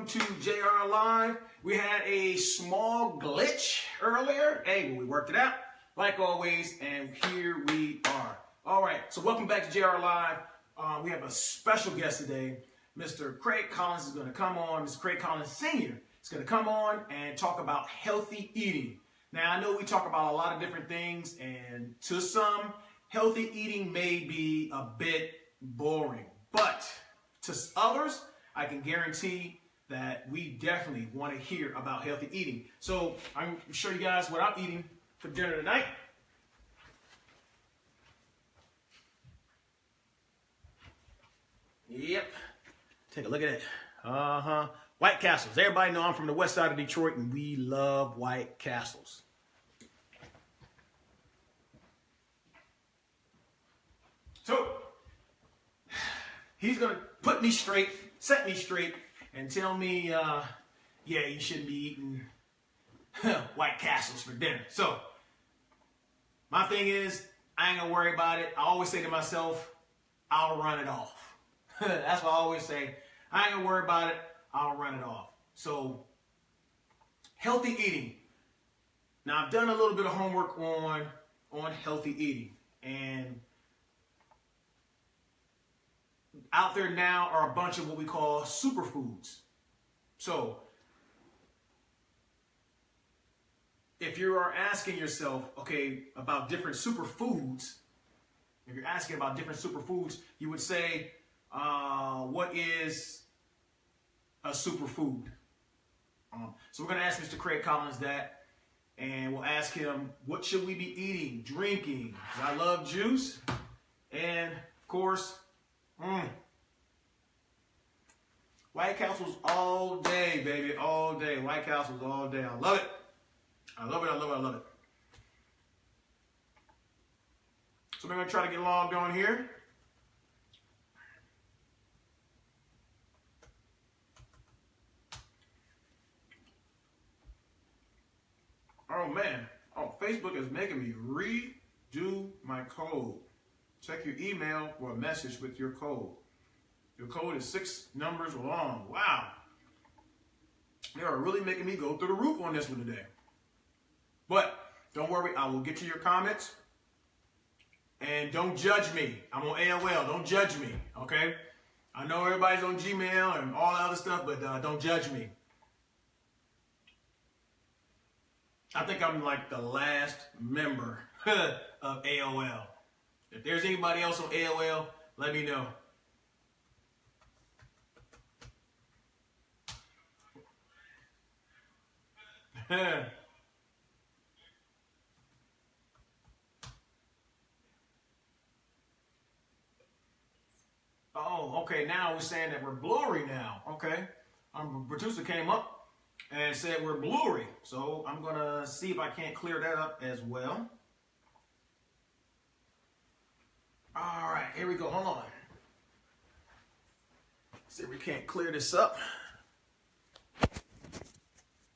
to JR Live. We had a small glitch earlier. Hey, we worked it out like always, and here we are. All right, so welcome back to JR Live. We have a special guest today. Mr. Craig Collins is going to come on. Mr. Craig Collins Sr. is going to come on and talk about healthy eating. Now, I know we talk about a lot of different things, and to some, healthy eating may be a bit boring. But to others, I can guarantee that we definitely want to hear about healthy eating. So I'm going to show you guys what I'm eating for dinner tonight. Yep. Take a look at it. White Castles. Everybody know I'm from the west side of Detroit, and we love White Castles. So he's going to put me straight, set me straight, and tell me, yeah, you shouldn't be eating White Castles for dinner. So my thing is, I ain't going to worry about it. I always say to myself, I'll run it off. That's what I always say. I ain't going to worry about it. I'll run it off. So healthy eating. Now, I've done a little bit of homework on healthy eating. And out there now are a bunch of what we call superfoods. So if you are asking yourself, okay, about different superfoods, if you're asking about different superfoods, you would say, what is a superfood? So we're going to ask Mr. Craig Collins that, and we'll ask him, what should we be eating, drinking? 'Cause I love juice, and of course, White Castles all day, baby, all day. White Castles all day. I love it. I love it, I love it, I love it. So we're going to try to get logged on here. Oh, man. Oh, Facebook is making me redo my code. Check your email for a message with your code. Your code is 6 numbers long. Wow. They are really making me go through the roof on this one today. But don't worry, I will get to your comments. And don't judge me. I'm on AOL. Don't judge me, okay? I know everybody's on Gmail and all that other stuff, but don't judge me. I think I'm like the last member of AOL. If there's anybody else on AOL, let me know. Oh, okay, now we're saying that we're blurry now. Okay. Producer came up and said we're blurry. So I'm going to see if I can't clear that up as well. All right, here we go. Hold on. See if we can't clear this up.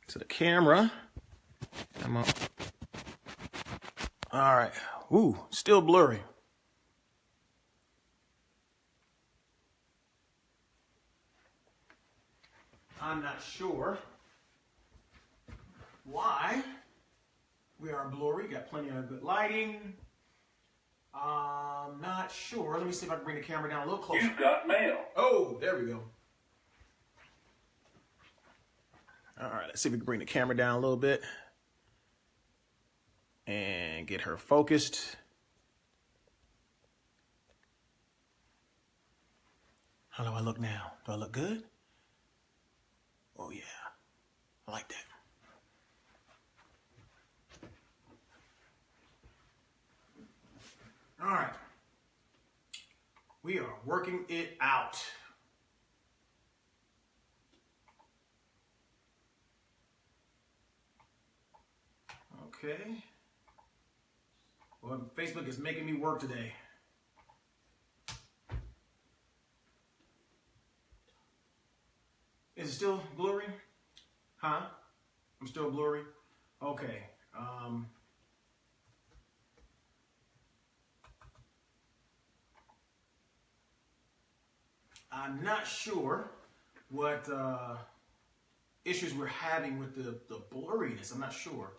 To the camera. Come on. All right. Ooh, still blurry. I'm not sure why we are blurry. Got plenty of good lighting. I'm not sure. Let me see if I can bring the camera down a little closer. You've got mail. Oh, there we go. All right, let's see if we can bring the camera down a little bit and get her focused. How do I look now? Do I look good? Oh, yeah. I like that. All right. We are working it out. Okay. Well, Facebook is making me work today. Is it still blurry? Huh? I'm still blurry? Okay. I'm not sure what issues we're having with the blurriness. I'm not sure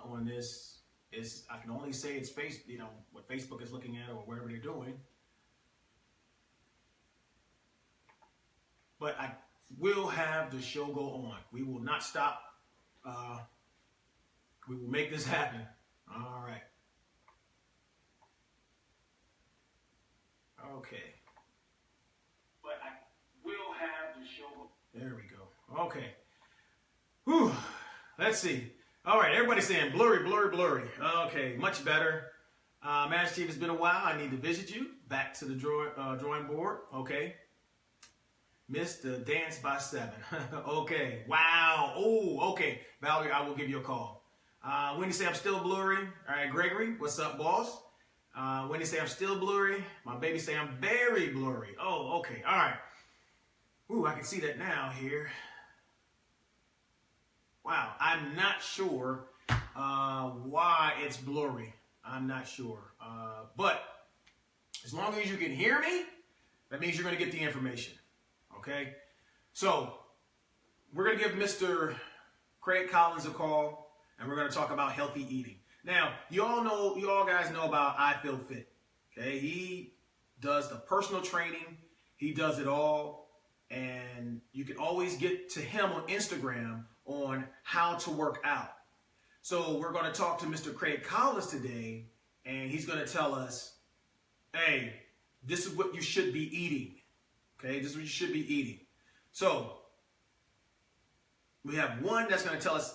on this. I can only say it's what Facebook is looking at or whatever they're doing. But I will have the show go on. We will not stop. We will make this happen. All right. Okay. But I will have the show. There we go. Okay. Whew. Let's see. All right. Everybody's saying blurry, blurry, blurry. Okay. Much better. Master Chief, it's been a while. I need to visit you. Back to the drawing board. Okay. Missed the dance by 7. Okay. Wow. Oh, okay. Valerie, I will give you a call. Wendy say I'm still blurry. All right. Gregory, what's up, boss? Wendy say I'm still blurry. My baby say I'm very blurry. Oh, okay. All right. Ooh, I can see that now here. Wow. I'm not sure why it's blurry. I'm not sure. But as long as you can hear me, that means you're going to get the information. Okay? So, we're going to give Mr. Craig Collins a call, and we're going to talk about healthy eating. Now, you all guys know about I Feel Fit. Okay? He does the personal training. He does it all. And you can always get to him on Instagram on how to work out. So we're going to talk to Mr. Craig Collins today, and he's going to tell us, hey, this is what you should be eating. Okay, this is what you should be eating. So we have one that's going to tell us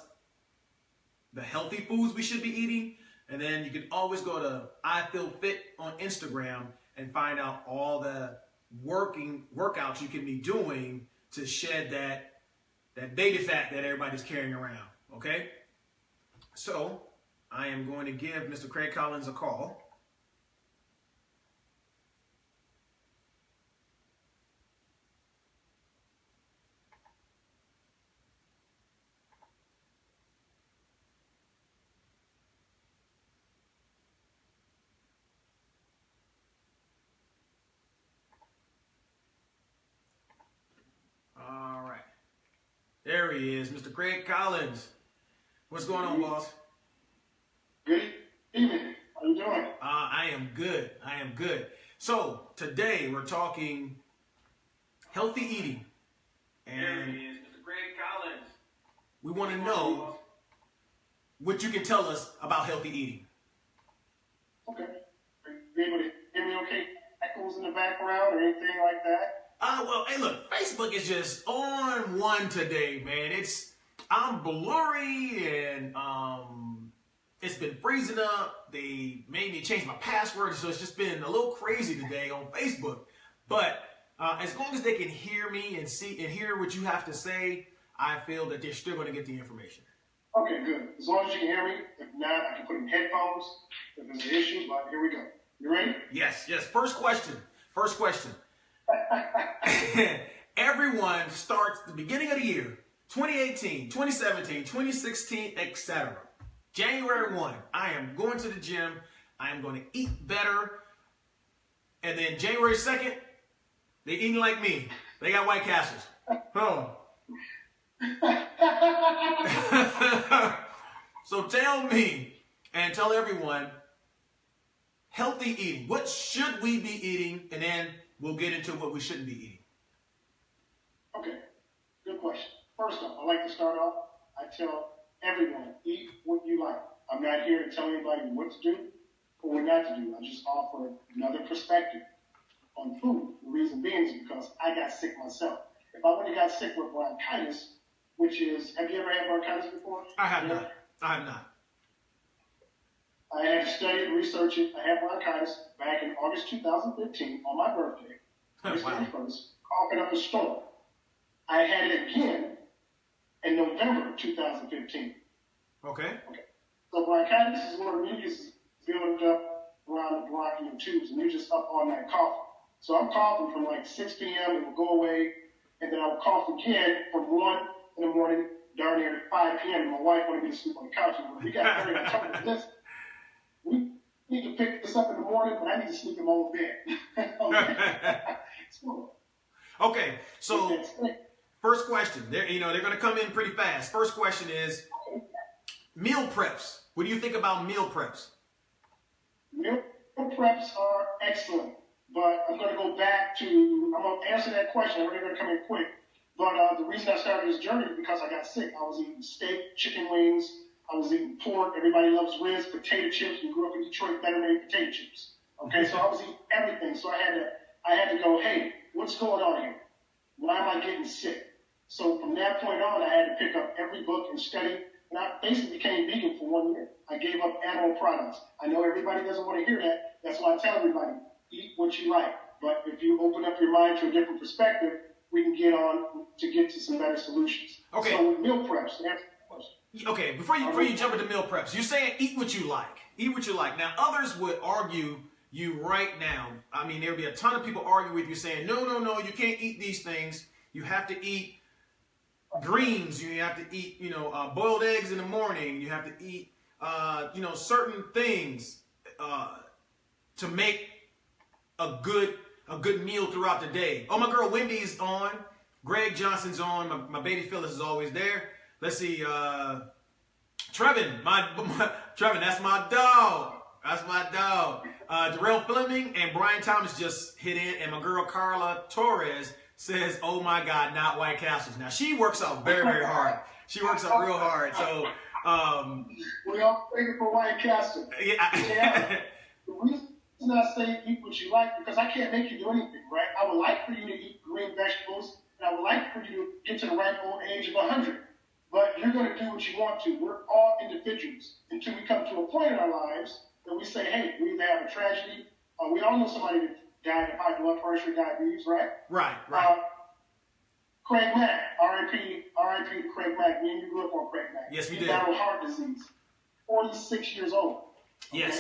the healthy foods we should be eating. And then you can always go to I Feel Fit on Instagram and find out all the workouts you can be doing to shed that baby fat that everybody's carrying around. Okay? So I am going to give Mr. Craig Collins a call. All right. There he is, Mr. Craig Collins. What's going on, boss? Good evening. How you doing? I am good. I am good. So today we're talking healthy eating. And there he is, Mr. Craig Collins. We want to know what you can tell us about healthy eating. Okay. Are you able to hear me okay? Echoes in the background or anything like that? Well, hey, look, Facebook is just on one today, man. I'm blurry and it's been freezing up. They made me change my password, so it's just been a little crazy today on Facebook. But as long as they can hear me and see and hear what you have to say, I feel that they're still going to get the information. Okay, good. As long as you can hear me. If not, I can put in headphones if there's an issue, but here we go. You ready? Yes. First question. Everyone starts the beginning of the year, 2018, 2017, 2016, etc. January 1, I am going to the gym. I am going to eat better. And then January 2nd, they eating like me. They got White Castles. Oh. So tell me and tell everyone, healthy eating. What should we be eating? And then we'll get into what we shouldn't be eating. Okay, good question. First off, I like to start off, I tell everyone, eat what you like. I'm not here to tell anybody what to do or what not to do. I just offer another perspective on food. The reason being is because I got sick myself. If I would have got sick with bronchitis, which is, have you ever had bronchitis before? I have not. I had studied and researched it. I had bronchitis back in August 2015 on my birthday. August 31st, coughing up a storm. I had it again in November 2015. Okay. So bronchitis is where the mucus is built up around the bronchial tubes, and you're just up all night coughing. So I'm coughing from like 6 p.m. It will go away, and then I'll cough again from 1 in the morning, darn near 5 p.m. And my wife wanted me to sleep on the couch. And we got very uncomfortable with this. We need to pick this up in the morning, but I need to sleep in my own bed. Okay, so First question. They're going to come in pretty fast. First question is meal preps. What do you think about meal preps? Meal preps are excellent, but I'm going to go back to, I'm going to answer that question. I'm really going to come in quick. But the reason I started this journey is because I got sick. I was eating steak, chicken wings. I was eating pork. Everybody loves Riz, potato chips. We grew up in Detroit, better made potato chips. Okay, so I was eating everything. So I had to go, hey, what's going on here? Why am I getting sick? So from that point on, I had to pick up every book and study. And I basically became vegan for 1 year. I gave up animal products. I know everybody doesn't want to hear that. That's why I tell everybody, eat what you like. But if you open up your mind to a different perspective, we can get to some better solutions. Okay. So with meal preps, that's the question. Okay, before you jump into meal preps, you're saying eat what you like. Eat what you like. Now, others would argue you right now. I mean, there would be a ton of people arguing with you saying, no, you can't eat these things. You have to eat greens. You have to eat, boiled eggs in the morning. You have to eat, certain things to make a good meal throughout the day. Oh, my girl Wendy's on. Greg Johnson's on. My baby Phyllis is always there. Let's see. Trevin, Trevin, that's my dog. That's my dog. Darrell Fleming and Brian Thomas just hit in, and my girl Carla Torres says, "Oh my God, not White Castles." Now she works out very, very hard. She works out real hard. So we all thinking for White Castle. Yeah. The reason I say eat what you like because I can't make you do anything, right? I would like for you to eat green vegetables, and I would like for you to get to the ripe old age of 100. But you're going to do what you want to. We're all individuals until we come to a point in our lives that we say, hey, we either have a tragedy. We all know somebody that died of high blood pressure, diabetes, right? Right. Craig Mack, R.I.P. to Craig Mack. Me and you grew up on Craig Mack. Yes, we he did. battled heart disease. 46 years old. Okay?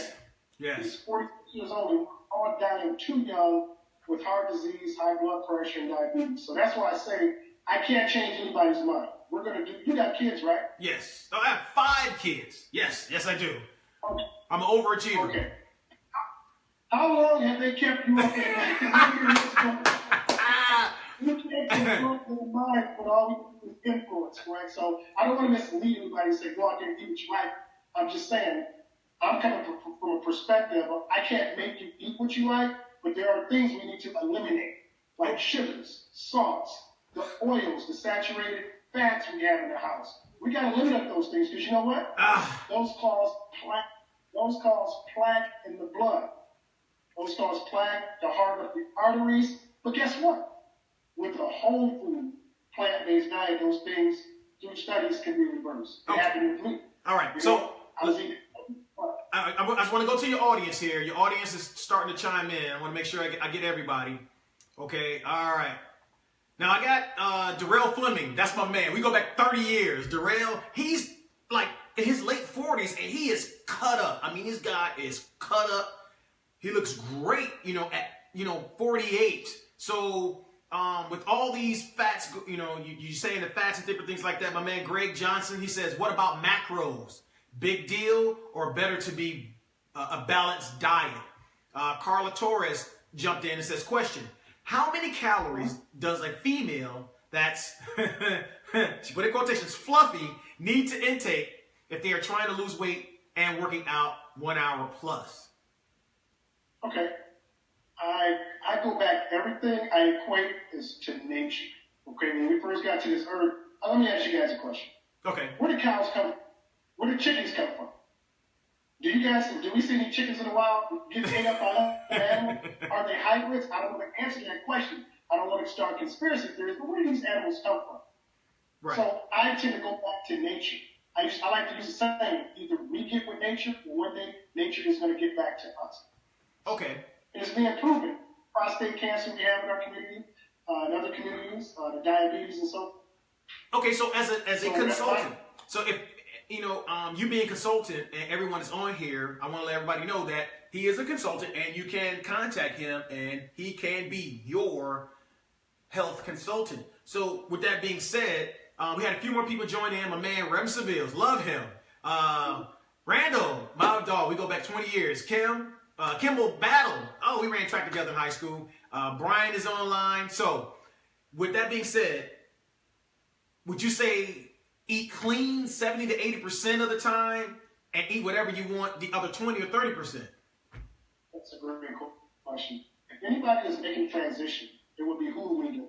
Yes. He's 46 years old and we're all dying too young with heart disease, high blood pressure, and diabetes. So that's why I say I can't change anybody's mind. We're going to do, you got kids, right? Yes. Oh, I have 5 kids. Yes, I do. Okay. I'm an overachiever. Okay. How long have they kept you up at night? You can't control their mind with all these influence, right? So I don't want to mislead anybody and say, go out there and eat what you like. I'm just saying, I'm coming from a perspective of I can't make you eat what you like, but there are things we need to eliminate, like sugars, salts, the oils, the saturated fats we have in the house. We got to eliminate those things because you know what? Those cause plaque. Those cause plaque in the blood. Those cause plaque, the heart of the arteries. But guess what? With a whole food, plant-based diet, those things, through studies, can be reversed. It happened with me. All right. So I just want to go to your audience here. Your audience is starting to chime in. I want to make sure I get everybody. Okay. All right. Now I got Darrell Fleming. That's my man. We go back 30 years. Darrell, he's like in his late 40s and he is cut up. I mean, this guy is cut up. He looks great, at 48. So with all these fats, you saying the fats and different things like that, my man Greg Johnson, he says, what about macros? Big deal or better to be a balanced diet? Carla Torres jumped in and says, question, how many calories does a female that's, she put in quotations, fluffy, need to intake if they are trying to lose weight and working out 1 hour plus? Okay. I go back, everything I equate is to nature. Okay, when we first got to this earth, let me ask you guys a question. Okay. Where do cows come from? Where do chickens come from? Do we see any chickens in the wild getting ate up by other animals? Are they hybrids? I don't want to answer that question. I don't want to start conspiracy theories, but where do these animals come from? Right. So I tend to go back to nature. I like to use the saying, either we get with nature, or one day nature is going to get back to us. Okay. And it's being proven. Prostate cancer we have in our community, in other communities, the diabetes and so forth. Okay, so as a consultant, so if you being a consultant and everyone is on here, I want to let everybody know that he is a consultant and you can contact him and he can be your health consultant. So with that being said, we had a few more people join in. My man Rem Seville, love him. Randall, my dog, we go back 20 years. Kimball Battle. Oh, we ran track together in high school. Brian is online. So with that being said, would you say eat clean 70 to 80% of the time and eat whatever you want the other 20 or 30%? That's a great question. If anybody is making transition, it would behoove me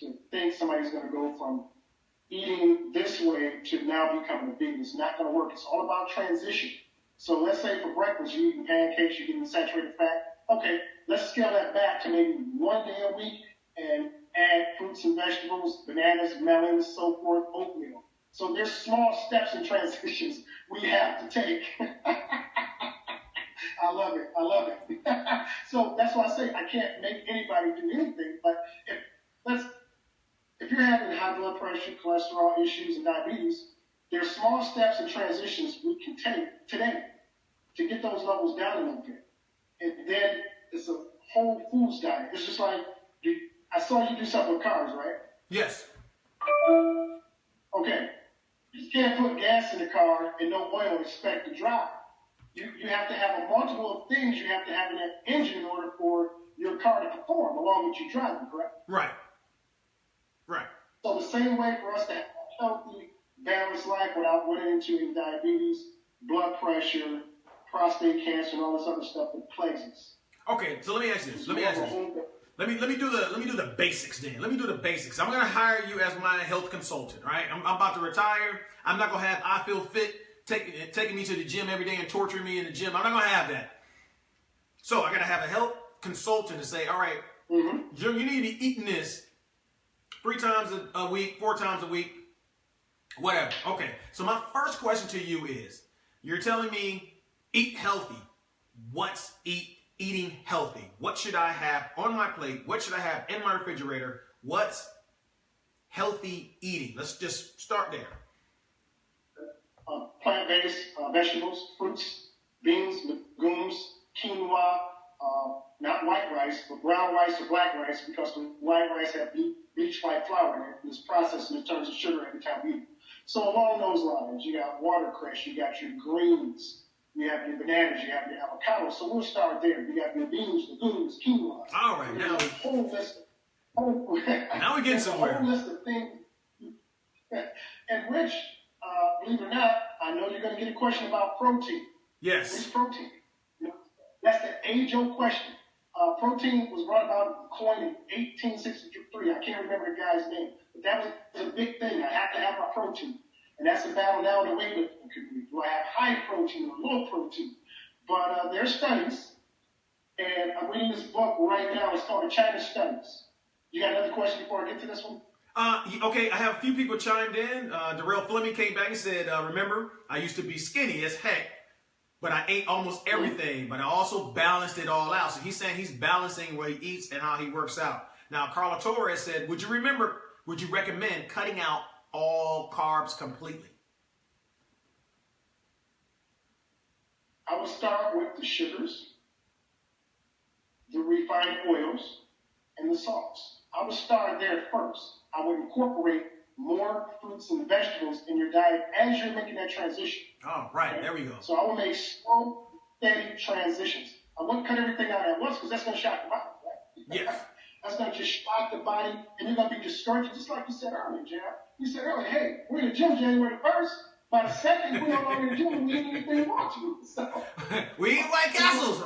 to think somebody's going to go from eating this way to now becoming a vegan. It's not going to work. It's all about transition. So let's say for breakfast you're eating pancakes, you're eating saturated fat. Okay, let's scale that back to maybe 1 day a week and add fruits and vegetables, bananas, melons, so forth, oatmeal. So there's small steps and transitions we have to take. I love it. I love it. So that's why I say I can't make anybody do anything. But if you're having high blood pressure, cholesterol issues, and diabetes, there's small steps and transitions we can take today to get those levels down a little bit. And then it's a whole foods diet. It's just like, I saw you do something with cars, right? Yes. Okay. You just can't put gas in the car and no oil and expect to drive. You have to have a multiple of things you have to have in that engine in order for your car to perform along with you driving, correct? Right. Right. So the same way for us to have a healthy, balanced life without running into diabetes, blood pressure, prostate cancer, and all this other stuff that plagues us. Okay, so let me ask you this. Let me do the basics then. Let me do the basics. I'm gonna hire you as my health consultant, right? I'm about to retire. I'm not gonna have I Feel Fit taking me to the gym every day and torturing me in the gym. I'm not gonna have that. So I gotta have a health consultant to say, all right, you need to be eating this 3 times a week, 4 times a week, whatever. Okay, so my first question to you is, you're telling me eat healthy. What's eating healthy? What should I have on my plate? What should I have in my refrigerator? What's healthy eating? Let's just start there. Plant-based vegetables, fruits, beans, legumes, quinoa, not white rice, but brown rice or black rice, because the white rice has bleached white flour in it, and it's processed and it turns to sugar every time we eat it. So along those lines, you got watercress, you got your greens, you have your bananas, you have your avocados. So we'll start there. You got your beans, legumes, quinoa. All right, now a whole list. Now we're getting somewhere. A whole list of things. And Rich, believe it or not, I know you're going to get a question about protein. Yes. What's protein? That's the age-old question. Protein was brought about, coined in 1863. I can't remember the guy's name, but that was a big thing. I have to have my protein. And that's a battle now in the weightlifting community. Do I have high protein or low protein? But there's studies, and I'm reading this book right now. It's called The China Studies. You got another question before I get to this one? Okay, I have a few people chimed in. Darrell Fleming came back and said, remember, I used to be skinny as heck, but I ate almost everything, but I also balanced it all out. So he's saying he's balancing what he eats and how he works out. Now, Carla Torres said, would you recommend cutting out all carbs completely? I would start with the sugars, the refined oils, and the salts. I would start there first. I would incorporate more fruits and vegetables in your diet as you're making that transition. Oh, right. Okay? There we go. So I will make slow, steady transitions. I wouldn't cut everything out at once because that's going to shock the body, right? Yes. That's going to just shock the body, and you're going to be discouraged, just like you said earlier, J.R. You said earlier, hey, we're in the gym January 1st. By the second, we're no longer in the gym, we eat anything we want to. So, we eat White Castles.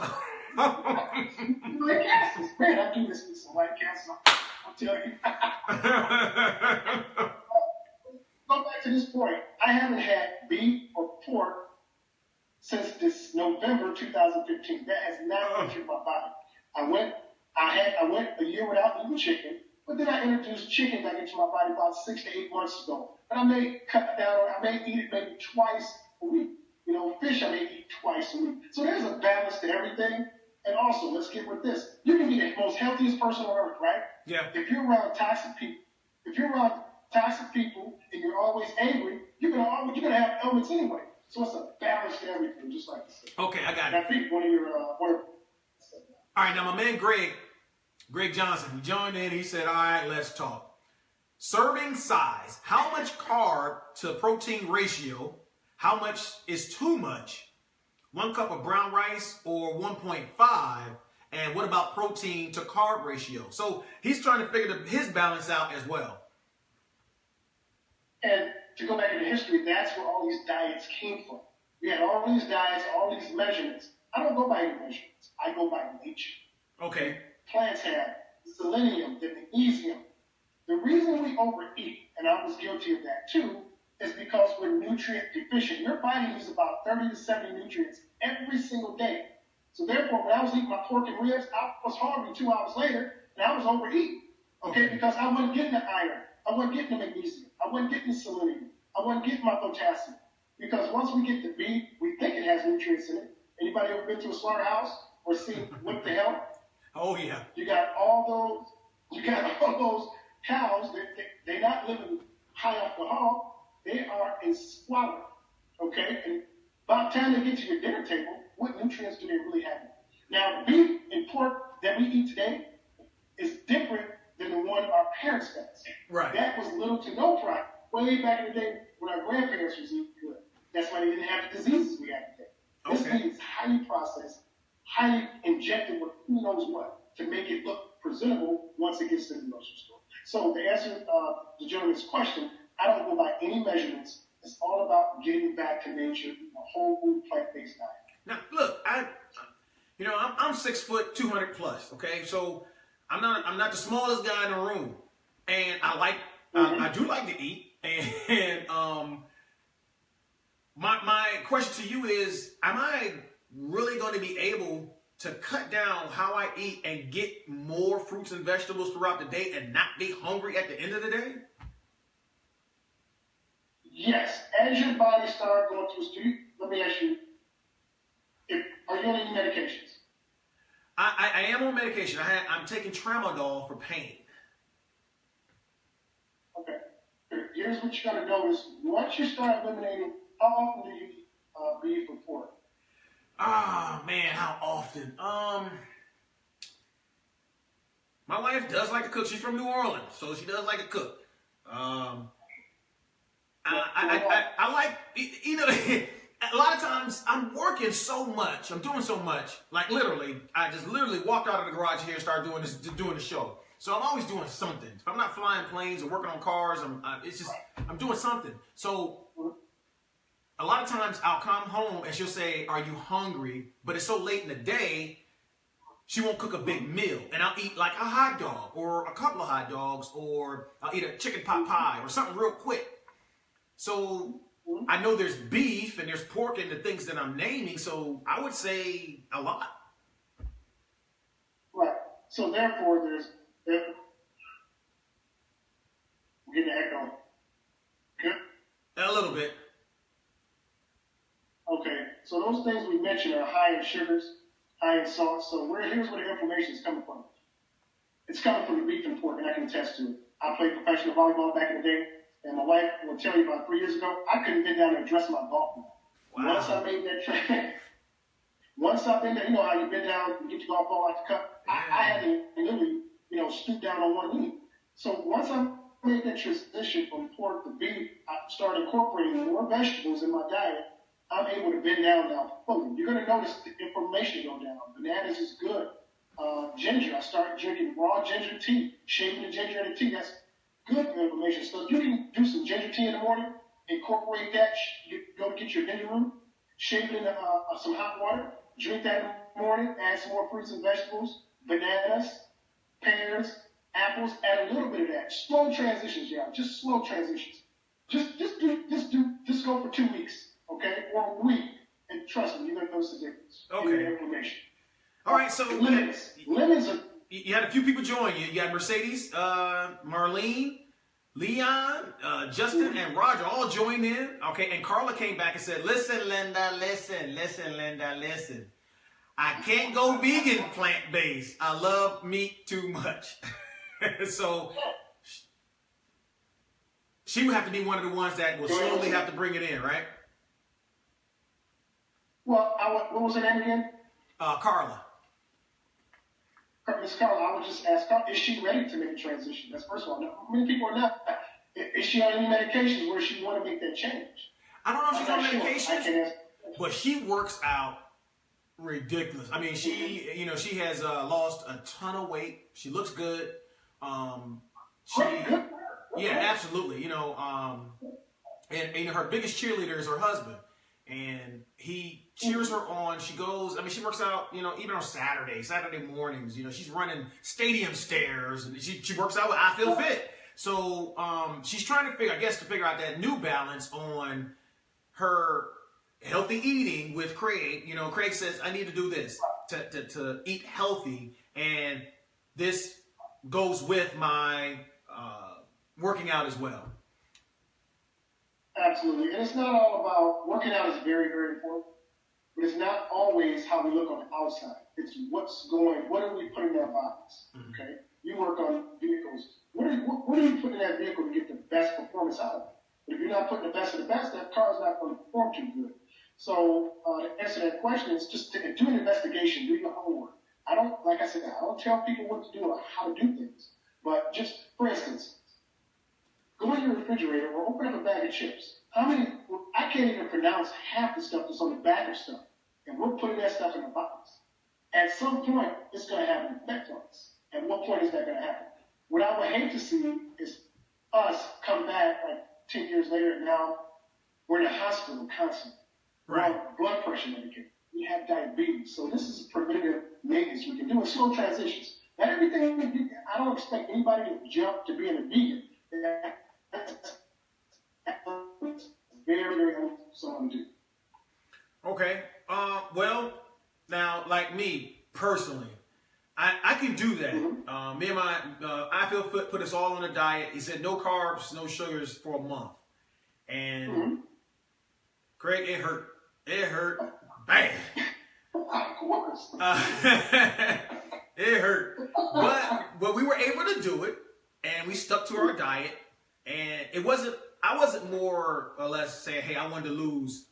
White Castles. Man, I do this with some White Castles. I'll tell you. Go back to this point. I haven't had beef or pork since this November 2015. That has not entered my body. I went a year without eating chicken, but then I introduced chicken back into my body about 6 to 8 months ago. And I may cut down, I may eat it maybe twice a week. You know, fish I may eat twice a week. So there's a balance to everything. And also, let's get with this. You can be the most healthiest person on earth, right? Yeah. If you're around toxic people, and you're always angry, you're gonna have ailments anyway. So it's a balance to everything, just like you said. Okay, I got it. And I think one of your all right, now my man Greg Johnson, he joined in. He said, all right, let's talk. Serving size. How much carb to protein ratio? How much is too much? 1 cup of brown rice or 1.5? And what about protein to carb ratio? So he's trying to figure his balance out as well. And to go back into history, that's where all these diets came from. We had all these diets, all these measurements. I don't go by any measurements. I go by nature. Okay. Plants have selenium, the magnesium. The reason we overeat, and I was guilty of that too, is because we're nutrient deficient. Your body needs about 30 to 70 nutrients every single day. So therefore, when I was eating my pork and ribs, I was hungry 2 hours later, and I was overeating. Okay, because I wasn't getting the iron, I wasn't getting the magnesium, I wasn't getting the selenium, I wasn't getting my potassium. Because once we get the beef, we think it has nutrients in it. Anybody ever been to a slaughterhouse or seen what the hell? Oh yeah. You got all those cows that they're not living high off the hog. They are in squalor. Okay? And by the time they get to your dinner table, what nutrients do they really have? Now, beef and pork that we eat today is different than the one our parents fed. Right. That was little to no pride. Way back in the day when our grandparents was eating good. That's why they didn't have the diseases we have today. This meat is highly processed, highly injected with who knows what to make it look presentable once it gets to the grocery store. So to answer the gentleman's question, I don't go by any measurements. It's all about getting back to nature, a whole food, plant-based diet. Now, look, I'm 6 foot, 200 plus. Okay, so I'm not the smallest guy in the room, and I do like to eat. And my question to you is, am I really going to be able to cut down how I eat and get more fruits and vegetables throughout the day and not be hungry at the end of the day? Yes, as your body starts going through street, let me ask you, are you on any medications? I am on medication. I'm taking tramadol for pain. Okay. Here's what you got to notice. Once you start eliminating, how often do you eat beef or pork? Ah, man, how often? My wife does like to cook. She's from New Orleans, so she does like to cook. I like, a lot of times I'm working so much, I'm doing so much, like literally, I just literally walked out of the garage here and started doing the show. So I'm always doing something. If I'm not flying planes or working on cars, I'm doing something. So a lot of times I'll come home and she'll say, "Are you hungry?" But it's so late in the day, she won't cook a big meal. And I'll eat like a hot dog or a couple of hot dogs, or I'll eat a chicken pot pie or something real quick. So I know there's beef and there's pork and the things that I'm naming, so I would say a lot. Right. So therefore, we're getting an echo. Good? A little bit. Okay. So those things we mentioned are high in sugars, high in salt. So here's where the inflammation is coming from. It's coming from the beef and pork, and I can attest to it. I played professional volleyball back in the day. And my wife will tell you about 3 years ago, I couldn't get down there and dress my golf ball. Wow. Once I made that trip, once I've been there, you know how you been down and get your golf ball out the cup? Yeah. I had to literally, stoop down on one knee. So once I made that transition from pork to beef, I started incorporating more vegetables in my diet. I'm able to bend down now fully. You're going to notice the inflammation go down. Bananas is good. Ginger, I started drinking raw ginger tea, shaving the ginger in the tea. That's good for inflammation. So you can do some ginger tea in the morning, incorporate that, go to get your ginger root, shake it in some hot water, drink that in the morning, add some more fruits and vegetables, bananas, pears, apples, add a little bit of that. Slow transitions, y'all. Just slow transitions. Just go for 2 weeks, okay, or a week, and trust me, you're gonna notice the difference in your inflammation. All right, so lemons are. You had a few people join you. You had Mercedes, Marlene, Leon, Justin, and Roger all joined in. Okay, and Carla came back and said, "Listen, Linda, listen. I can't go vegan plant-based. I love meat too much." So she would have to be one of the ones that will slowly have to bring it in, right? Well, what was her name again? Carla. Miss Carla, I would just ask her, is she ready to make a transition? That's first of all. Now, many people are not. Is she on any medications where she want to make that change? I don't know if she's on medications, but she works out ridiculous. I mean, she has lost a ton of weight. She looks good. Good. Yeah, absolutely. And her biggest cheerleader is her husband, and he cheers her on. She goes. I mean, she works out. Even on Saturday mornings. She's running stadium stairs, and she works out with I Feel Fit. So she's trying to figure out that new balance on her healthy eating with Craig. Craig says I need to do this to eat healthy, and this goes with my working out as well. Absolutely. And it's not all about working out is very, very important, but it's not always how we look on the outside. It's what are we putting in our bodies? Okay? You work on vehicles. What are you putting in that vehicle to get the best performance out of it? But if you're not putting the best of the best, that car's not going to perform too good. So to answer that question, it's just do an investigation, do your homework. Like I said, I don't tell people what to do or how to do things. But just, for instance, go in your refrigerator or open up a bag of chips. I can't even pronounce half the stuff that's on the back of stuff. And we're putting that stuff in our bodies. At some point, it's going to have an effect on us. At what point is that going to happen? What I would hate to see is us come back like 10 years later, and now we're in the hospital constantly. Right. We're on blood pressure medication. We have diabetes. So this is preventative maintenance we can do in slow transitions. Not everything, I don't expect anybody to jump to being a vegan. That's very, very hard for someone to do. Okay. Well, now, like me personally, I can do that. Mm-hmm. Me and my I Feel Fit put us all on a diet. He said no carbs, no sugars for a month. And Craig, it hurt. It hurt bad. Of course. It hurt. But we were able to do it, and we stuck to our diet. And I wasn't more or less saying, hey, I wanted to lose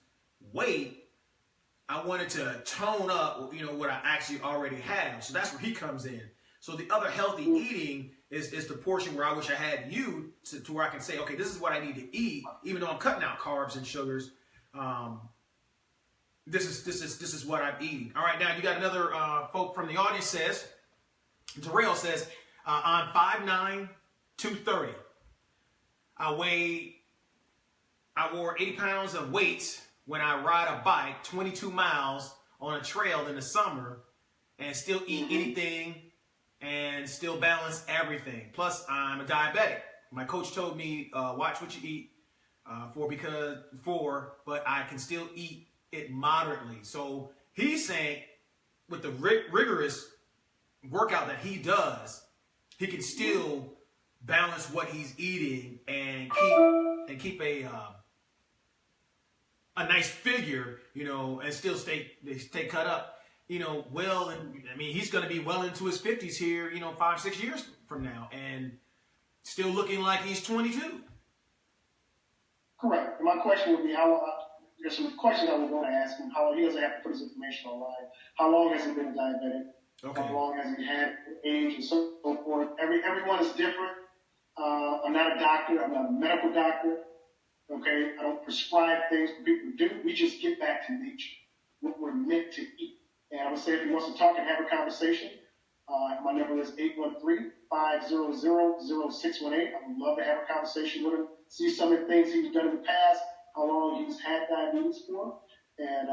weight. I wanted to tone up, what I actually already have. So that's where he comes in. So the other healthy eating is the portion where I wish I had you to where I can say, okay, this is what I need to eat, even though I'm cutting out carbs and sugars. This is what I'm eating. All right, now you got another folk from the audience says, Terrell says, I'm 5'9", 230. I wore 80 pounds of weights when I ride a bike 22 miles on a trail in the summer and still eat anything and still balance everything. Plus, I'm a diabetic. My coach told me, watch what you eat but I can still eat it moderately. So he's saying with the rigorous workout that he does, he can still balance what he's eating and keep a nice figure, and still stay cut up, well. And I mean, he's going to be well into his 50s here, 5-6 years from now, and still looking like he's 22. Correct. And my question would be there's some questions I would want to ask him. How he doesn't have to put his information online. How long has he been diabetic? Okay. How long has he had age and so forth? Everyone is different. I'm not a doctor. I'm not a medical doctor. Okay, I don't prescribe things for people to do. We just get back to nature, what we're meant to eat. And I would say if he wants to talk and have a conversation, my number is 813-500-0618. I would love to have a conversation with him, see some of the things he's done in the past, how long he's had diabetes for, and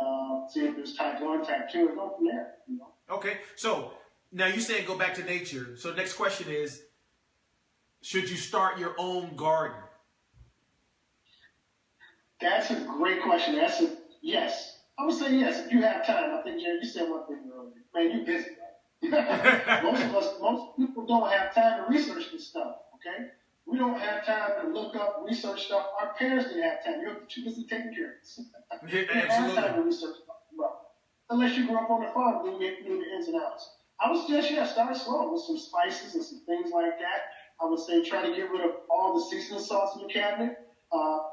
see if there's type 1, type 2, and go from there. Okay, so now you said go back to nature. So the next question is, should you start your own garden? That's a great question. Yes. I would say yes if you have time. I think, Jerry, you said one thing earlier. Man, you're busy, right? most people don't have time to research this stuff, okay? We don't have time to look up, research stuff. Our parents didn't have time. You're too busy taking care of us. Yeah, you have time to research stuff. Well, unless you grew up on the farm, then you knew the ins and outs. I would suggest, start slow with some spices and some things like that. I would say try to get rid of all the seasoning salts in your cabinet.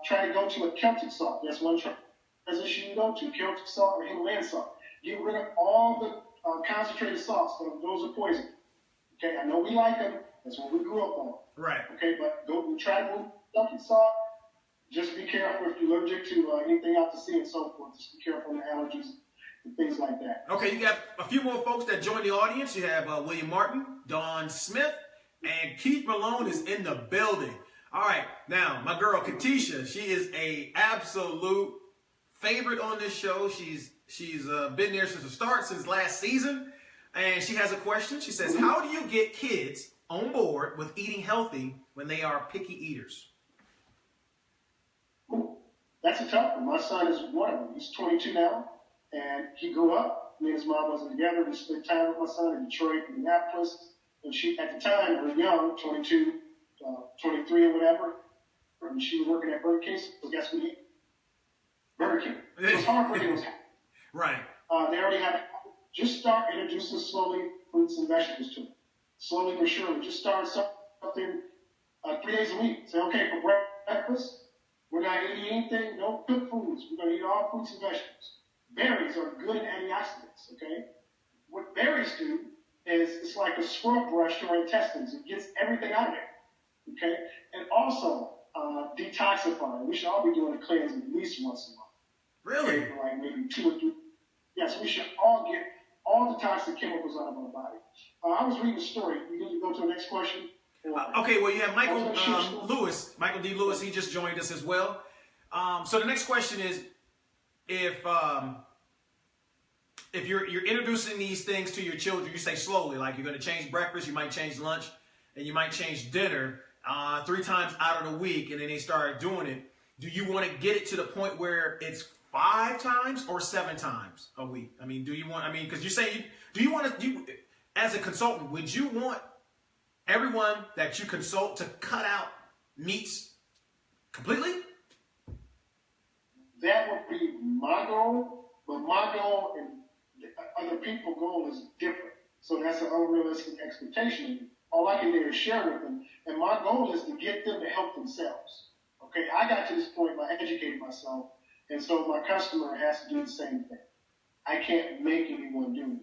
Try to go to a Celtic salt. That's one transition you go to, Celtic salt or Himalayan salt. Get rid of all the concentrated salts. Those are poison. Okay, I know we like them. That's what we grew up on. Right. Okay, but try to move Celtic salt. Just be careful if you're allergic to anything out to sea and so forth. Just be careful of allergies and things like that. Okay, you got a few more folks that joined the audience. You have William Martin, Don Smith, and Keith Malone is in the building. All right, now my girl Katisha, she is a absolute favorite on this show. She's been there since the start, since last season, and she has a question. She says, "How do you get kids on board with eating healthy when they are picky eaters?" That's a tough one. My son is one of them. He's 22 now, and he grew up. Me and his mom wasn't together. We spent time with my son in Detroit, Indianapolis, and she, at the time, we were young, 22, 23 or whatever, and she was working at Burger King, so guess what he ate? Burger King. It was heartbreaking. It was happy. Right. They already had, just start introducing slowly fruits and vegetables to them. Slowly but surely. Just start something 3 days a week. Say, okay, for breakfast, we're not eating anything, no cooked foods. We're going to eat all fruits and vegetables. Berries are good antioxidants, okay? What berries do is it's like a scrub brush to our intestines. It gets everything out of there, okay? And also, detoxifying. We should all be doing a cleanse at least once a month. Really? Okay? Like maybe 2 or 3. Yes, we should all get all the toxic chemicals out of our body. I was reading a story. You need to go to the next question. Okay, well, you have Michael Lewis. Michael D. Lewis, he just joined us as well. So the next question is, if you're introducing these things to your children, you say slowly, like you're going to change breakfast, you might change lunch, and you might change dinner 3 times out of the week, and then they start doing it. Do you want to get it to the point where it's 5 times or 7 times a week? I mean, because you're saying, as a consultant, would you want everyone that you consult to cut out meats completely? That would be my goal, but my goal and other people's goal is different. So that's an unrealistic expectation. All I can do is share with them. And my goal is to get them to help themselves. Okay, I got to this point by educating myself, and so my customer has to do the same thing. I can't make anyone do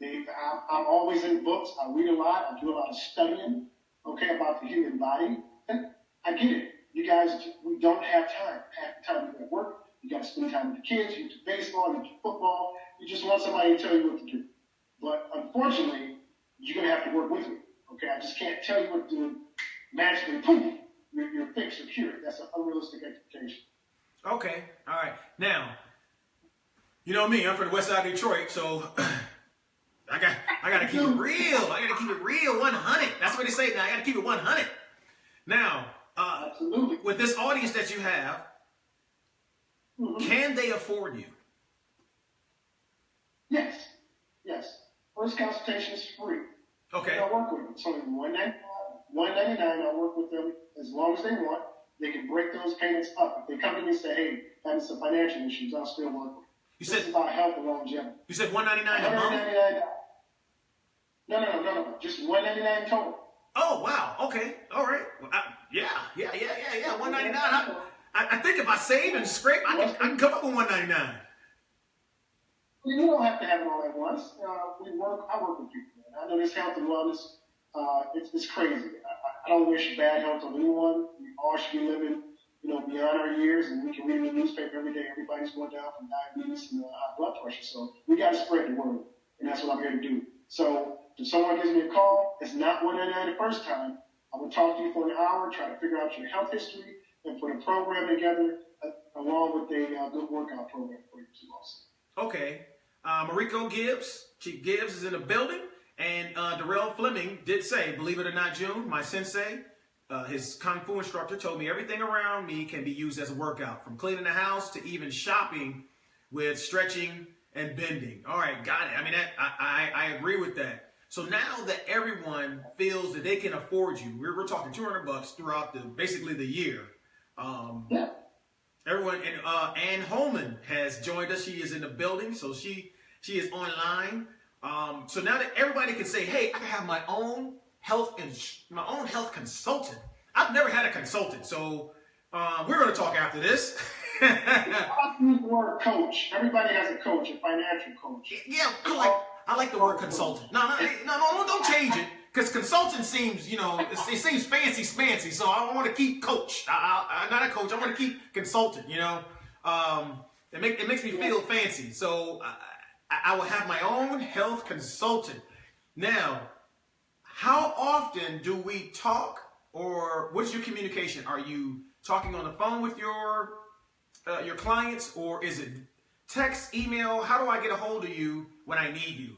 anything. I'm always in books. I read a lot. I do a lot of studying, okay, about the human body. And I get it. You guys, we don't have time. Half the time you're at work. You got to spend time with the kids. You do baseball. You do football. You just want somebody to tell you what to do. But unfortunately, you're going to have to work with me. Okay, I just can't tell you what to do. Magically, poof, you're fixed or cured. That's an unrealistic expectation. Okay, all right. Now, you know me. I'm from the west side of Detroit, so I got to keep it real. I got to keep it real, 100. That's what they say now. I got to keep it 100. Now, Absolutely. With this audience that you have, can they afford you? Yes. First consultation is free. Okay. I work with them. It's only $199. I work with them as long as they want. They can break those payments up. If they come to me and say, hey, having some financial issues, I'll still work with them. You This said is about health and longevity. you said $199 a month? $199. No. Just $199 total. Oh wow. Okay. All right. Well, yeah. $199. I think if I save and scrape, I can come up with $199. You don't have to have it all at once. I work with people, man. I know this health and wellness, it's crazy. I don't wish bad health on anyone. We all should be living, beyond our years, and we can read in the newspaper every day. Everybody's going down from diabetes and high blood pressure. So we got to spread the word, and that's what I'm here to do. So if someone gives me a call, it's not $199 the first time. I will talk to you for an hour, try to figure out your health history, and put a program together along with a good workout program for you too also. Okay. Mariko Gibbs, Chief Gibbs is in the building, and Darrell Fleming did say, believe it or not, June, my sensei, his Kung Fu instructor, told me everything around me can be used as a workout, from cleaning the house to even shopping with stretching and bending. All right, got it. I mean, I agree with that. So now that everyone feels that they can afford you, we're talking $200 throughout basically the year. Yeah. Everyone, and Ann Holman has joined us. She is in the building, so she is online. So now that everybody can say, "Hey, I can have my own health consultant." I've never had a consultant, so we're going to talk after this. I use the word coach. Everybody has a coach, a financial coach. Yeah, I like the word consultant. No, don't change it. Because consultant seems, it seems fancy smancy. So I want to keep coach. I'm not a coach. I want to keep consultant, It makes me feel fancy. So I will have my own health consultant. Now, how often do we talk or what's your communication? Are you talking on the phone with your clients, or is it text, email? How do I get a hold of you when I need you?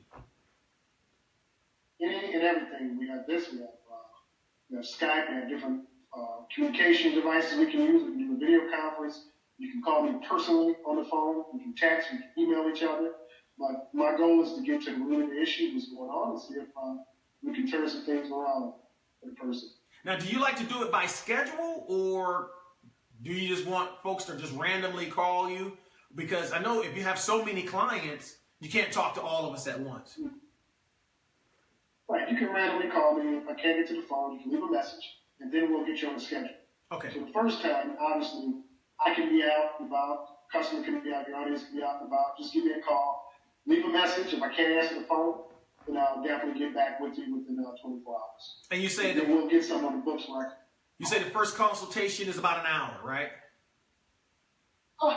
Any and everything. We have this. We have Skype. We have different communication devices we can use. We can do a video conference. You can call me personally on the phone. We can text. We can email each other. But my goal is to get to the root of the issue, what's going on, and see if we can turn some things around for the person. Now, do you like to do it by schedule, or do you just want folks to just randomly call you? Because I know if you have so many clients, you can't talk to all of us at once. Right, you can randomly call me. If I can't get to the phone, you can leave a message, and then we'll get you on the schedule. Okay. So the first time, obviously, I can be out and about, customer can be out, your audience can be out and about. Just give me a call. Leave a message. If I can't answer the phone, then I'll definitely get back with you within 24 hours. And you say then we'll get some on the books where you say the first consultation is about an hour, right?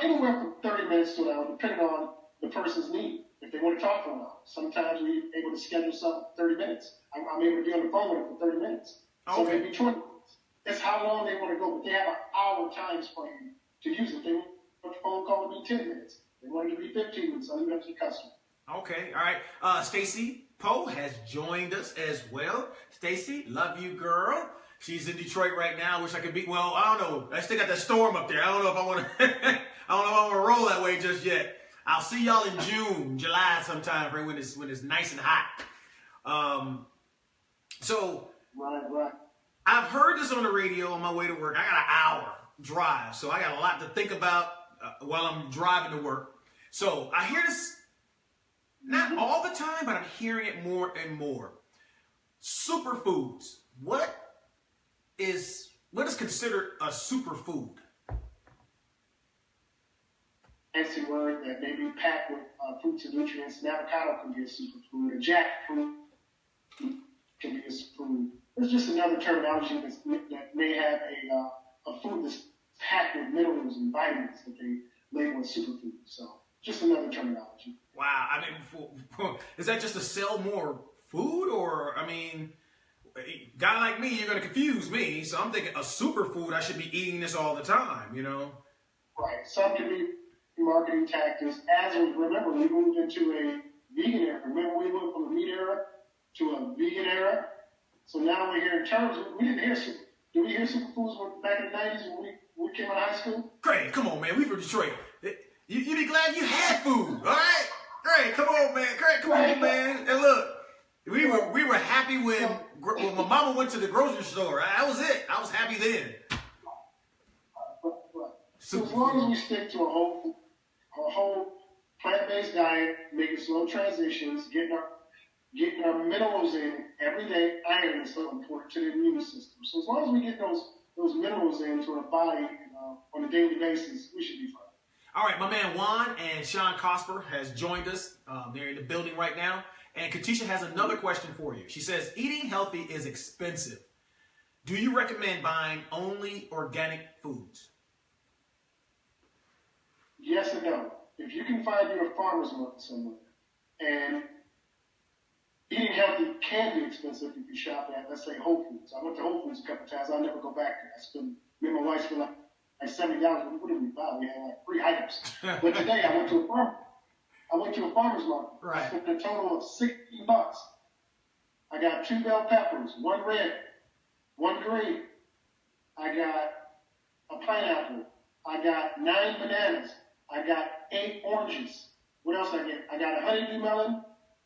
Anywhere from 30 minutes to an hour, depending on the person's need. If they want to talk for an hour, sometimes we're able to schedule something for 30 minutes. I'm able to be on the phone with them for 30 minutes. So Okay. maybe 20 minutes. That's how long they want to go, but they have an hour time frame to use it. They want the phone call to be 10 minutes. They want it to be 15 minutes. I'll leave it up to the customer. Okay, all right. Stacy Poe has joined us as well. Stacy, love you, girl. She's in Detroit right now. Wish I could be. Well, I don't know. I still got that storm up there. I don't know if I want to. I don't know if I want to roll that way just yet. I'll see y'all in June, July sometime, right, when it's nice and hot. So Right. I've heard this on the radio on my way to work. I got an hour drive, so I got a lot to think about while I'm driving to work. So I hear this. Not all the time, but I'm hearing it more and more. Superfoods. What is considered a superfood? Fancy word that may be packed with fruits and nutrients. An avocado can be a superfood. A jackfruit can be a superfood. There's just another terminology that may have a food that's packed with minerals and vitamins that they label as superfood. So just another terminology. Wow, I mean, is that just to sell more food, or I mean, a guy like me, you're gonna confuse me. So I'm thinking a superfood. I should be eating this all the time, you know? Right. Some can be marketing tactics. Remember, we moved into a vegan era. Remember, we moved from a meat era to a vegan era. So now we're hearing terms. We didn't hear super. Did we hear superfoods back in the 90s when we came out of high school? Great, come on, man. We from Detroit. You be glad you had food, all right? Great, come on, man. Great, come on, man. And look, we were happy when my mama went to the grocery store. Right? That was it. I was happy then. Right. So as long as we stick to a whole plant-based diet, making slow transitions, getting our minerals in every day. Iron is so important to the immune system. So as long as we get those minerals into our body on a daily basis, we should be fine. All right, my man Juan and Sean Cosper has joined us. They're in the building right now. And Katisha has another question for you. She says, eating healthy is expensive. Do you recommend buying only organic foods? Yes and no. If you can find you a farmer's market somewhere, and eating healthy can be expensive if you shop at, let's say, Whole Foods. I went to Whole Foods a couple times. I'll never go back there. Me and my wife spent like $70. What did we buy? We had like 3 items. But today I went to a farmer's market. Right. I spent a total of $60. I got 2 bell peppers, 1 red, 1 green. I got a pineapple. I got 9 bananas. I got 8 oranges. What else I get? I got a honeydew melon.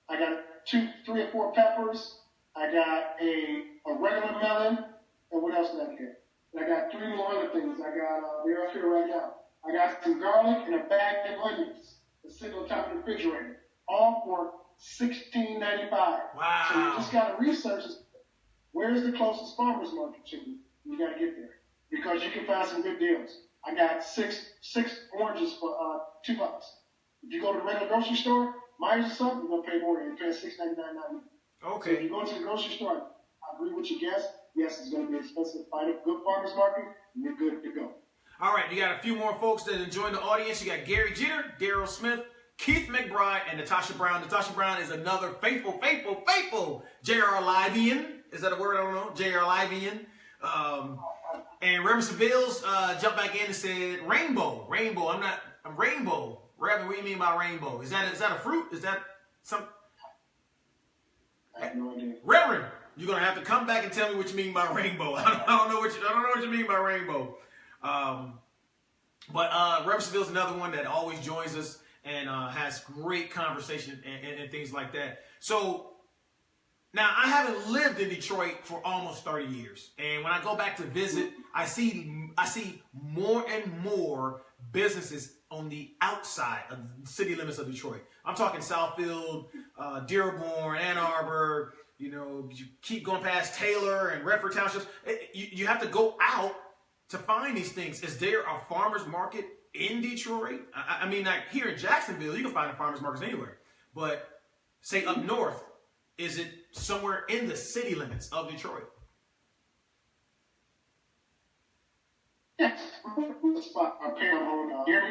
I got 3 or 4 peppers. I got a regular melon. And what else did I get? I got 3 more other things. I got, they're up here right now. I got some garlic and a bag of onions. It's sitting on top of the refrigerator. All for $16.95. Wow. So you just got to research where's the closest farmer's market to you. You got to get there. Because you can find some good deals. I got 6 oranges for $2. If you go to the regular grocery store, Myers or something, you're going to pay more. You're paying $6.99. Okay. So if you go to the grocery store, I agree with your guess. Yes, it's going to be expensive. Find a good farmer's market, and you're good to go. All right, you got a few more folks that join the audience. You got Gary Jeter, Daryl Smith, Keith McBride, and Natasha Brown. Natasha Brown is another faithful JR Livian. Is that a word? I don't know. JR Livian. And Reverend Seville's jumped back in and said, rainbow. I'm rainbow. Reverend, what do you mean by rainbow? Is that a fruit? Is that some? I have no idea. Reverend, you're gonna have to come back and tell me what you mean by rainbow. I don't know what you mean by rainbow. But Reverend Seville's another one that always joins us and has great conversation and things like that. So now I haven't lived in Detroit for almost 30 years, and when I go back to visit, I see more and more businesses on the outside of the city limits of Detroit. I'm talking Southfield, Dearborn, Ann Arbor. You know, you keep going past Taylor and Redford Townships. You have to go out to find these things. Is there a farmer's market in Detroit? I mean, like here in Jacksonville, you can find a farmer's market anywhere. But say up north, is it somewhere in the city limits of Detroit? Yes. The spot our parent owned. Hear me?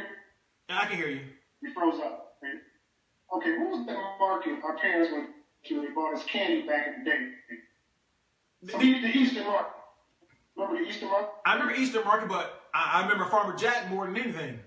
I can hear you. We froze up. Right? Okay, what was that market our parents went to? They bought us candy back in the day. So the Eastern Market. Remember the Eastern Market? I remember Eastern Market, but I remember Farmer Jack more than anything.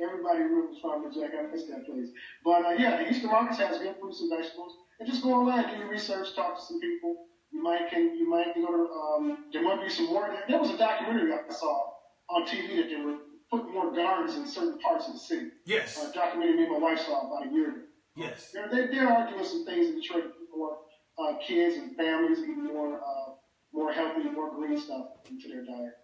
Everybody remembers Farmer Jack. I miss that place. But yeah, the Eastern Market has good fruits and vegetables. And just go online, do your research, talk to some people. You might go to. There might be some more. There was a documentary I saw on TV that they were putting more gardens in certain parts of the city. Yes. A documentary me and my wife saw about a year ago. Yes. They are doing some things in Detroit to keep more kids and families eating more healthy, more green stuff into their diet.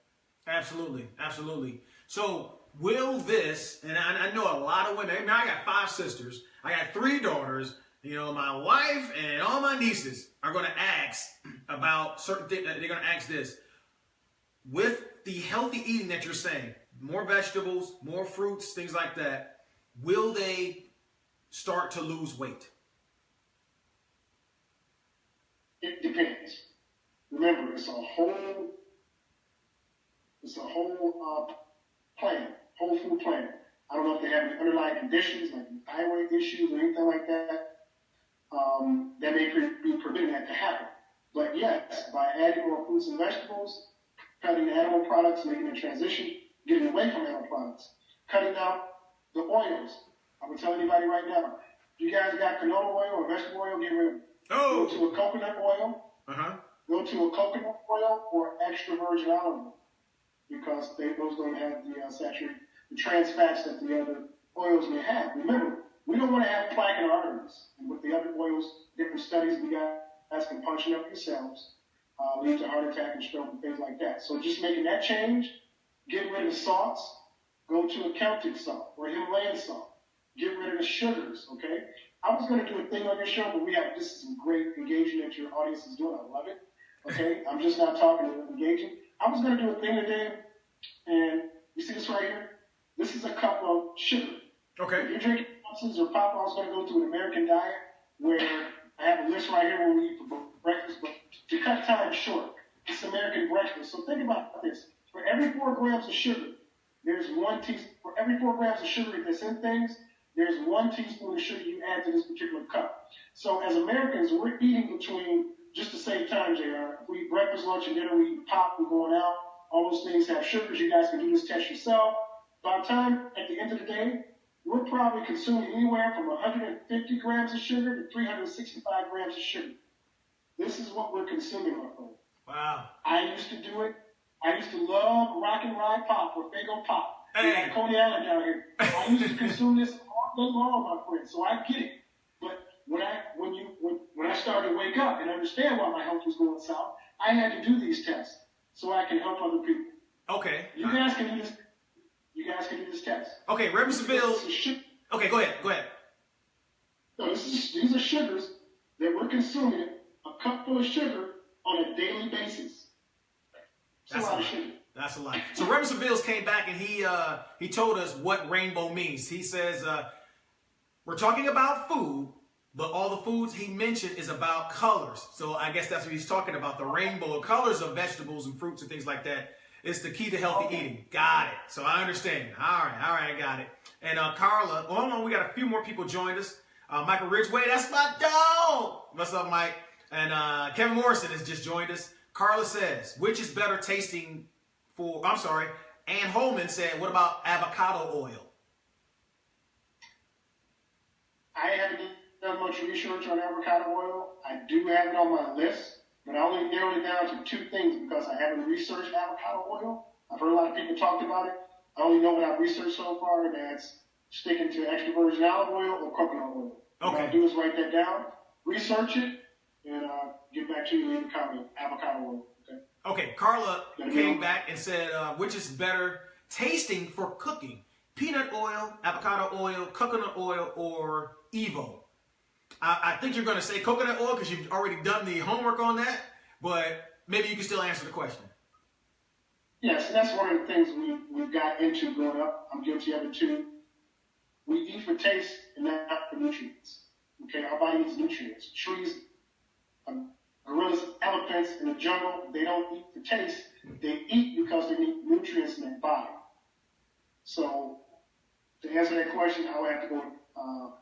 Absolutely, absolutely. So will this, and I know a lot of women, I got 5 sisters, I got 3 daughters, you know, my wife and all my nieces are going to ask about certain things. They're going to ask this. With the healthy eating that you're saying, more vegetables, more fruits, things like that, will they start to lose weight? It depends. Remember, it's a whole plan, whole food plan. I don't know if they have any underlying conditions like thyroid issues or anything like that that may be preventing that to happen. But yes, by adding more fruits and vegetables, cutting animal products, making a transition, getting away from animal products, cutting out the oils. I'm going to tell anybody right now, if you guys got canola oil or vegetable oil, get rid of it. Oh. Go to a coconut oil. Go to a coconut oil or extra virgin olive oil because those don't have the trans fats that the other oils may have. Remember, we don't want to have plaque in our arteries. And with the other oils, different studies we got, that's can punching up yourselves, lead to heart attack and stroke and things like that. So just making that change, get rid of salts, go to a Celtic salt or Himalayan salt. Get rid of the sugars, okay? I was going to do a thing on your show, but this is some great engaging that your audience is doing. I love it, okay? I'm just not talking to engaging. I was going to do a thing today, and you see this right here? This is a cup of sugar. Okay. If you're drinking ounces or pop, I was going to go to an American diet where I have a list right here where we eat for breakfast, but to cut time short, it's American breakfast. So think about this. For every 4 grams of sugar, there's 1 teaspoon. For every 4 grams of sugar that's in things, there's 1 teaspoon of sugar you add to this particular cup. So as Americans, we're eating between, just to save time, JR, if we eat breakfast, lunch, and dinner, we eat pop, we're going out. All those things have sugars. You guys can do this test yourself. By the time, at the end of the day, we're probably consuming anywhere from 150 grams of sugar to 365 grams of sugar. This is what we're consuming, my friend. Wow. I used to do it. I used to love Rock and Ride Pop or Faygo Pop. Hey. We had Coney Island down here. I used to consume this all day long, my friend. So I get it. But when I started to wake up and understand why my health was going south, I had to do these tests so I can help other people. Okay. You guys can do this. You guys can do this test. Okay, Reverend Seville. Okay, go ahead. No, these are sugars that we're consuming. A cup full of sugar on a daily basis. That's a lot of sugar. That's a lot. So Reverend Seville came back and he told us what rainbow means. He says we're talking about food, but all the foods he mentioned is about colors. So I guess that's what he's talking about, the rainbow of colors of vegetables and fruits and things like that. It's the key to healthy eating. Got it. So I understand. All right, I got it. And Carla, hold on, we got a few more people joined us. Michael Ridgway, that's my dog. What's up, Mike? And Kevin Morrison has just joined us. Carla says, which is better tasting for, I'm sorry, Ann Holman said, what about avocado oil? I haven't done much research on avocado oil. I do have it on my list, but I only narrowed it down to two things because I haven't researched avocado oil. I've heard a lot of people talk about it. I only know what I've researched so far, and that's sticking to extra virgin olive oil or coconut oil. Okay. What I'll do is write that down, research it, and get back to you in the comment. Avocado oil. Okay. Okay, Carla came back and said, which is better tasting for cooking? Peanut oil, avocado oil, coconut oil, or Evo? I think you're going to say coconut oil because you've already done the homework on that, but maybe you can still answer the question. Yes, and that's one of the things we got into growing up. I'm guilty of it too. We eat for taste and not for nutrients. Okay, our body needs nutrients. Trees, gorillas, elephants in the jungle, they don't eat for taste. They eat because they need nutrients in their body. So, to answer that question, I would have to go with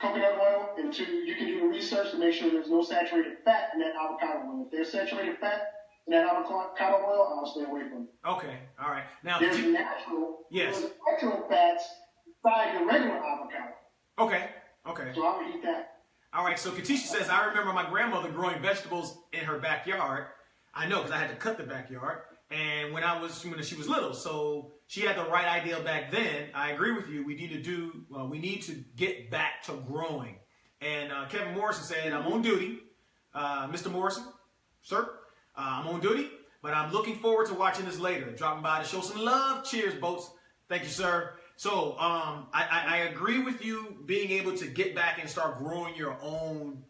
coconut oil. And two, you can do the research to make sure there's no saturated fat in that avocado oil. If there's saturated fat in that avocado oil, I'll stay away from it. Okay, all right. Now, There's natural fats inside the regular avocado. Okay, okay. So I would eat that. All right, so Katisha says, I remember my grandmother growing vegetables in her backyard. I know because I had to cut the backyard. And when she was little, so she had the right idea back then. I agree with you. We need to get back to growing. And Kevin Morrison said, I'm on duty. Mr. Morrison, sir, I'm on duty, but I'm looking forward to watching this later. Dropping by to show some love. Cheers, boats. Thank you, sir. So I agree with you being able to get back and start growing your own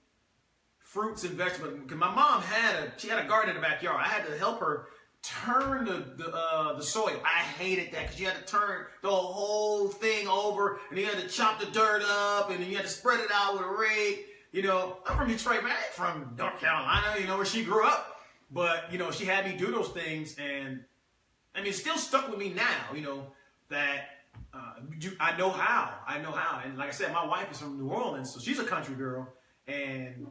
fruits and vegetables. Because my mom had a garden in the backyard. I had to help her turn the soil. I hated that because you had to turn the whole thing over, and you had to chop the dirt up, and then you had to spread it out with a rake. You know, I'm from Detroit, man. I ain't from North Carolina, you know, where she grew up. But, you know, she had me do those things, and I mean, it still stuck with me now, you know, that I know how. And like I said, my wife is from New Orleans, so she's a country girl, and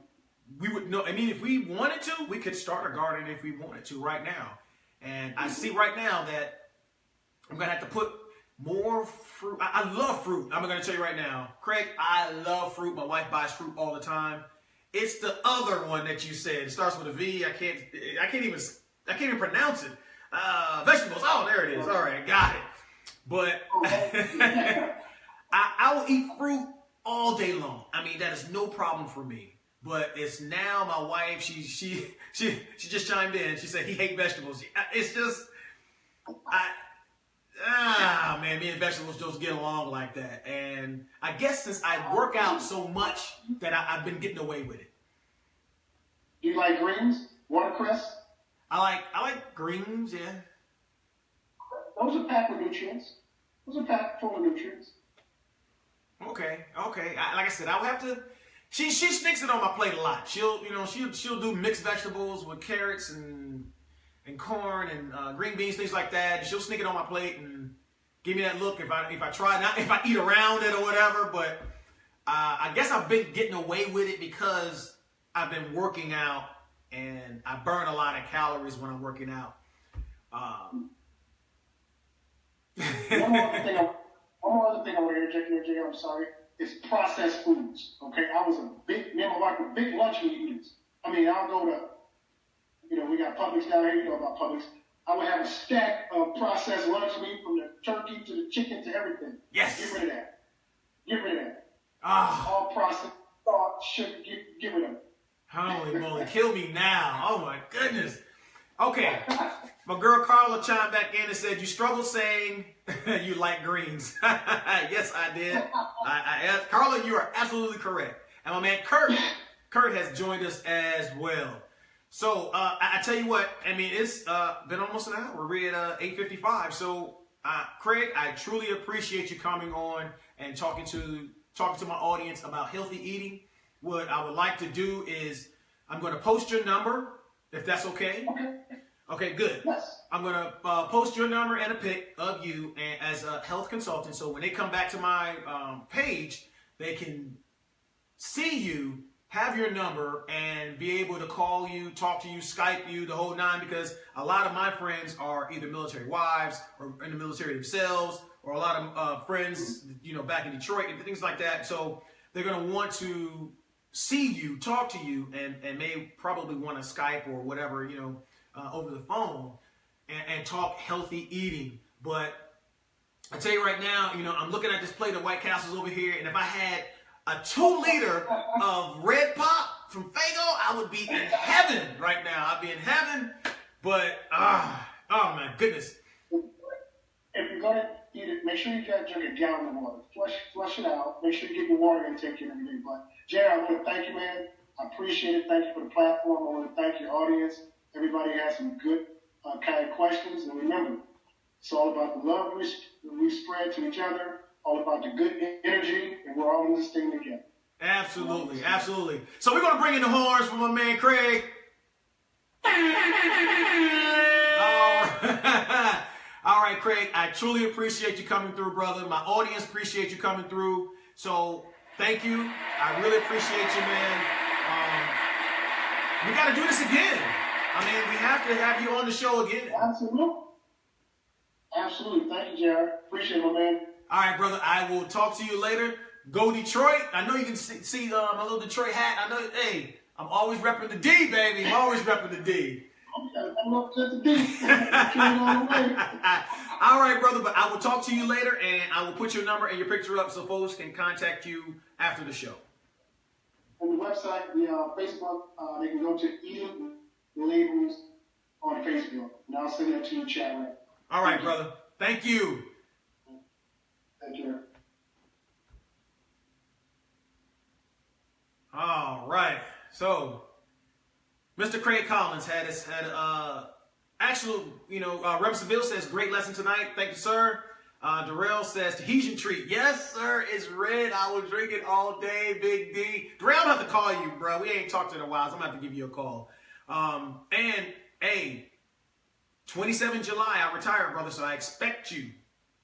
we would know. I mean, if we wanted to, we could start a garden if we wanted to right now. And I see right now that I'm going to have to put more fruit. I love fruit. I'm going to tell you right now. Craig, I love fruit. My wife buys fruit all the time. It's the other one that you said. It starts with a V. I can't even pronounce it. Vegetables. Oh, there it is. All right, got it. But I will eat fruit all day long. I mean, that is no problem for me. But it's now my wife. She just chimed in. She said he hates vegetables. It's just man, me and vegetables just get along like that. And I guess since I work out so much that I've been getting away with it. Do you like greens? Watercress? I like greens, yeah. Those are packed with nutrients. Those are packed full of nutrients. Okay. Like I said, I would have to. She sneaks it on my plate a lot. She'll do mixed vegetables with carrots and corn and green beans, things like that. She'll sneak it on my plate and give me that look if I try, not if I eat around it or whatever. But I guess I've been getting away with it because I've been working out and I burn a lot of calories when I'm working out. One more other thing I want to interject here, Jay. I'm sorry. It's processed foods. Okay, me and my wife were big lunch meat eaters. I mean, I'll go to, we got Publix down here. You know about Publix. I would have a stack of processed lunch meat from the turkey to the chicken to everything. Yes. Get rid of that. Get rid of that. Ah. All processed, salt, sugar. Get rid of it. Holy moly, kill me now. Oh my goodness. Okay. My girl Carla chimed back in and said, you struggle saying you like greens. Yes, I did. Carla, you are absolutely correct. And my man Kurt has joined us as well. So I tell you what, I mean, it's been almost an hour. We're at 8:55. So Craig, I truly appreciate you coming on and talking to my audience about healthy eating. What I would like to do is I'm going to post your number, if that's okay. Okay, good. Yes. I'm going to post your number and a pic of you as a health consultant. So when they come back to my page, they can see you have your number and be able to call you, talk to you, Skype you, the whole nine, because a lot of my friends are either military wives or in the military themselves, or a lot of friends, back in Detroit and things like that. So they're going to want to see you, talk to you, and may probably want to Skype or whatever, over the phone and talk healthy eating. But I tell you right now, I'm looking at this plate of White Castles over here, and if I had a 2-liter of Red Pop from Faygo, I would be in heaven right now. I'd be in heaven, but, oh my goodness. If you're going to eat it, make sure you drink a gallon of water. Flush it out. Make sure you get your water intake in every day. But, Jerry, I want to thank you, man. I appreciate it. Thank you for the platform. I want to thank your audience. Everybody has some good, kind of questions. And remember, it's all about the love we spread to each other, all about the good energy, and we're all in this thing together. Absolutely, absolutely. So we're going to bring in the horns from my man Craig. All right, Craig, I truly appreciate you coming through, brother. My audience appreciate you coming through. So thank you. I really appreciate you, man. We got to do this again. I mean, we have to have you on the show again. Absolutely. Absolutely. Thank you, Jared. Appreciate it, my man. All right, brother. I will talk to you later. Go Detroit. I know you can see my little Detroit hat. I know, hey, I'm always repping the D, baby. I'm always repping the D. I'm up to the D. All right, brother. But I will talk to you later, and I will put your number and your picture up so folks can contact you after the show. On the website, the Facebook, they can go to Eating Labels on Facebook. And I'll send that to you, chat right. All right, brother. Thank you. Thank you. All right. So, Mr. Craig Collins had actual, Rep Seville says, great lesson tonight. Thank you, sir. Darrell says, Tahitian treat. Yes, sir. It's red. I will drink it all day, Big D. Darrell, I'm going to have to call you, bro. We ain't talked in a while, so I'm going to have to give you a call. And, hey, 27 July, I retire, brother, so I expect you,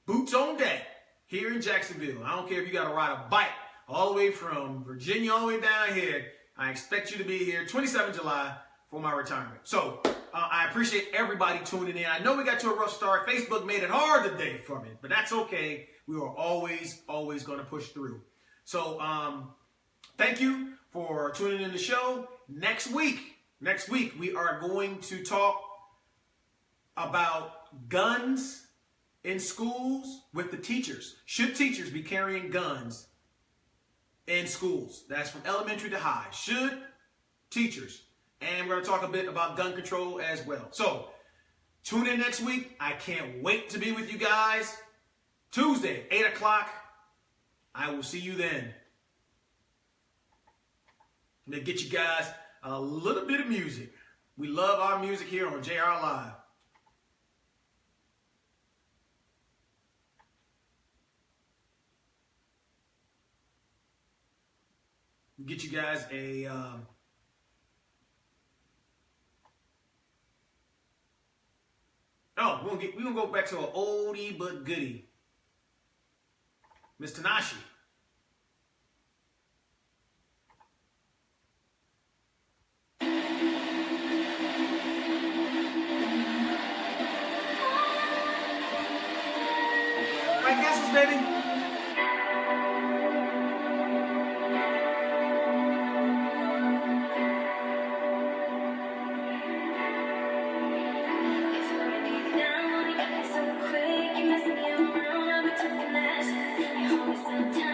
boots on deck, here in Jacksonville. I don't care if you got to ride a bike all the way from Virginia all the way down here. I expect you to be here 27 July for my retirement. So I appreciate everybody tuning in. I know we got to a rough start. Facebook made it hard today for me, but that's okay. We are always going to push through. So thank you for tuning in the show. Next week, we are going to talk about guns in schools with the teachers. Should teachers be carrying guns in schools? That's from elementary to high. Should teachers? And we're going to talk a bit about gun control as well. So tune in next week. I can't wait to be with you guys. Tuesday, 8 o'clock. I will see you then. I'm going to get you guys a little bit of music. We love our music here on JR Live. Get you guys a we're gonna go back to an oldie but goodie. Miss Tanashi. White Castles, baby. Sometimes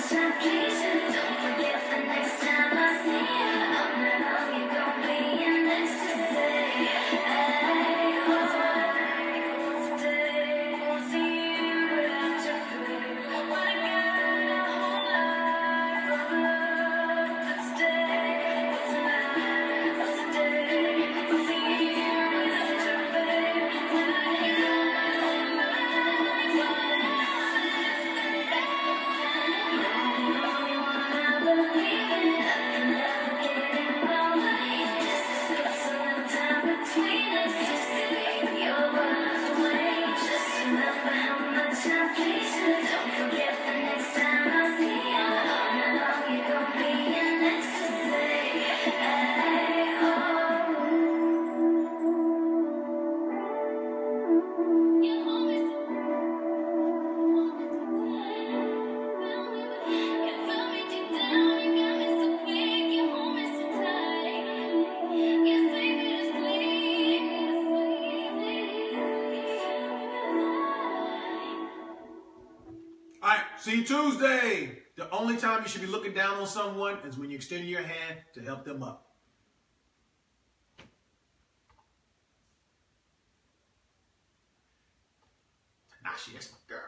much I please you. Don't forget the next time I see you, all night long you gon' be in ecstasy. Hey, oh, today won't see you without your babe. What I got a whole life of love. But today, for tonight, for today, won't see you without your babe. When I hear don't forget the next time I see you, all night long you gon' be in ecstasy. Hey, oh. You hold me so you feel me deep down, you got me so weak, you hold me so tight, you sing me to sleep, All right, see you Tuesday. The only time you should be looking down on someone is when you extend your hand to help them up. Tanashi, that's my girl.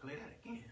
Play that again.